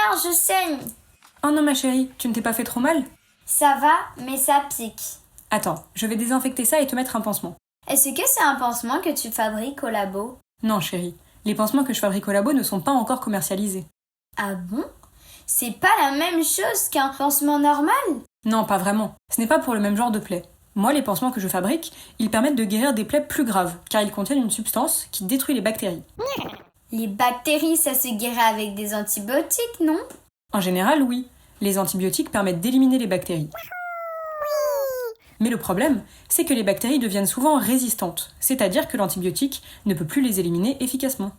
regarde, je saigne. Oh non ma chérie, tu ne t'es pas fait trop mal? Ça va, mais ça pique. Attends, je vais désinfecter ça et te mettre un pansement. Est-ce que c'est un pansement que tu fabriques au labo? Non chérie, les pansements que je fabrique au labo ne sont pas encore commercialisés. Ah bon? C'est pas la même chose qu'un pansement normal? Non, pas vraiment. Ce n'est pas pour le même genre de plaie. Moi, les pansements que je fabrique, ils permettent de guérir des plaies plus graves, car ils contiennent une substance qui détruit les bactéries. Les bactéries, ça se guérit avec des antibiotiques, non? En général, oui. Les antibiotiques permettent d'éliminer les bactéries. Mais le problème, c'est que les bactéries deviennent souvent résistantes, c'est-à-dire que l'antibiotique ne peut plus les éliminer efficacement.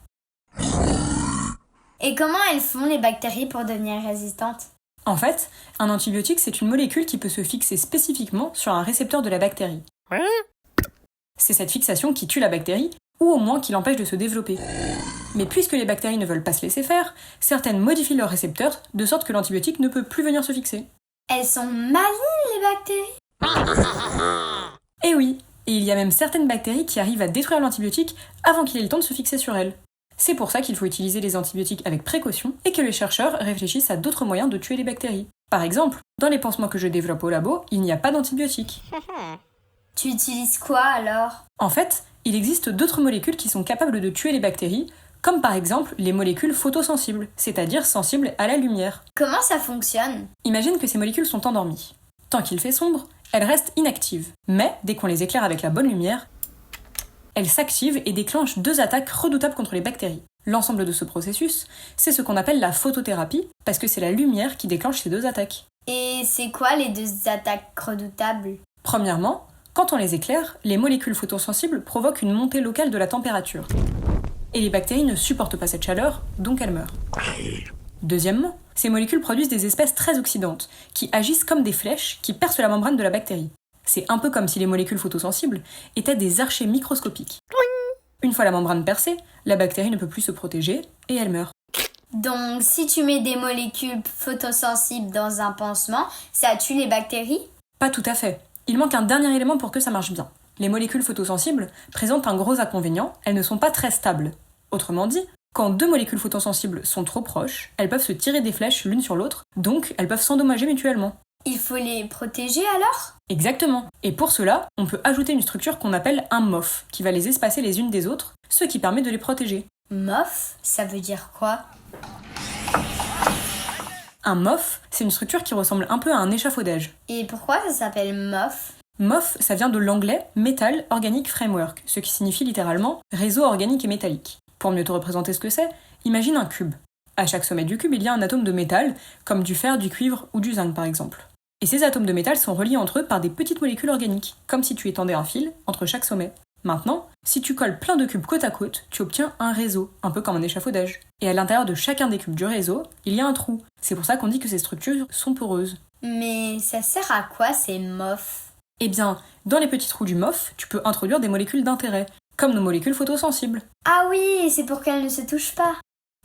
Et comment elles font les bactéries pour devenir résistantes? En fait, un antibiotique, c'est une molécule qui peut se fixer spécifiquement sur un récepteur de la bactérie. C'est cette fixation qui tue la bactérie, ou au moins qui l'empêche de se développer. Mais puisque les bactéries ne veulent pas se laisser faire, certaines modifient leur récepteur de sorte que l'antibiotique ne peut plus venir se fixer. Elles sont malignes, les bactéries? Et oui, et il y a même certaines bactéries qui arrivent à détruire l'antibiotique avant qu'il ait le temps de se fixer sur elles. C'est pour ça qu'il faut utiliser les antibiotiques avec précaution et que les chercheurs réfléchissent à d'autres moyens de tuer les bactéries. Par exemple, dans les pansements que je développe au labo, il n'y a pas d'antibiotiques. Tu utilises quoi alors? En fait, il existe d'autres molécules qui sont capables de tuer les bactéries, comme par exemple les molécules photosensibles, c'est-à-dire sensibles à la lumière. Comment ça fonctionne? Imagine que ces molécules sont endormies. Tant qu'il fait sombre, elles restent inactives. Mais dès qu'on les éclaire avec la bonne lumière, elles s'activent et déclenchent 2 attaques redoutables contre les bactéries. L'ensemble de ce processus, c'est ce qu'on appelle la photothérapie, parce que c'est la lumière qui déclenche ces 2 attaques. Et c'est quoi les 2 attaques redoutables? Premièrement, quand on les éclaire, les molécules photosensibles provoquent une montée locale de la température. Et les bactéries ne supportent pas cette chaleur, donc elles meurent. Deuxièmement, ces molécules produisent des espèces très oxydantes, qui agissent comme des flèches qui percent la membrane de la bactérie. C'est un peu comme si les molécules photosensibles étaient des archers microscopiques. Une fois la membrane percée, la bactérie ne peut plus se protéger et elle meurt. Donc si tu mets des molécules photosensibles dans un pansement, ça tue les bactéries? Pas tout à fait. Il manque un dernier élément pour que ça marche bien. Les molécules photosensibles présentent un gros inconvénient, elles ne sont pas très stables. Autrement dit, quand 2 molécules photosensibles sont trop proches, elles peuvent se tirer des flèches l'une sur l'autre, donc elles peuvent s'endommager mutuellement. Il faut les protéger alors? Exactement. Et pour cela, on peut ajouter une structure qu'on appelle un MOF, qui va les espacer les unes des autres, ce qui permet de les protéger. MOF, ça veut dire quoi? Un MOF, c'est une structure qui ressemble un peu à un échafaudage. Et pourquoi ça s'appelle MOF? MOF, ça vient de l'anglais Metal Organic Framework, ce qui signifie littéralement réseau organique et métallique. Pour mieux te représenter ce que c'est, imagine un cube. À chaque sommet du cube, il y a un atome de métal, comme du fer, du cuivre ou du zinc par exemple. Et ces atomes de métal sont reliés entre eux par des petites molécules organiques, comme si tu étendais un fil entre chaque sommet. Maintenant, si tu colles plein de cubes côte à côte, tu obtiens un réseau, un peu comme un échafaudage. Et à l'intérieur de chacun des cubes du réseau, il y a un trou. C'est pour ça qu'on dit que ces structures sont poreuses. Mais ça sert à quoi ces MOF? Eh bien, dans les petits trous du MOF, tu peux introduire des molécules d'intérêt, comme nos molécules photosensibles. Ah oui, c'est pour qu'elles ne se touchent pas.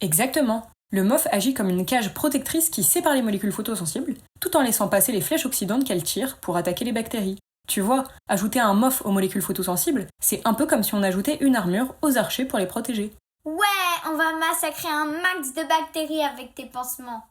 Exactement. Le MOF agit comme une cage protectrice qui sépare les molécules photosensibles, tout en laissant passer les flèches oxydantes qu'elles tirent pour attaquer les bactéries. Tu vois, ajouter un MOF aux molécules photosensibles, c'est un peu comme si on ajoutait une armure aux archers pour les protéger. Ouais, on va massacrer un max de bactéries avec tes pansements.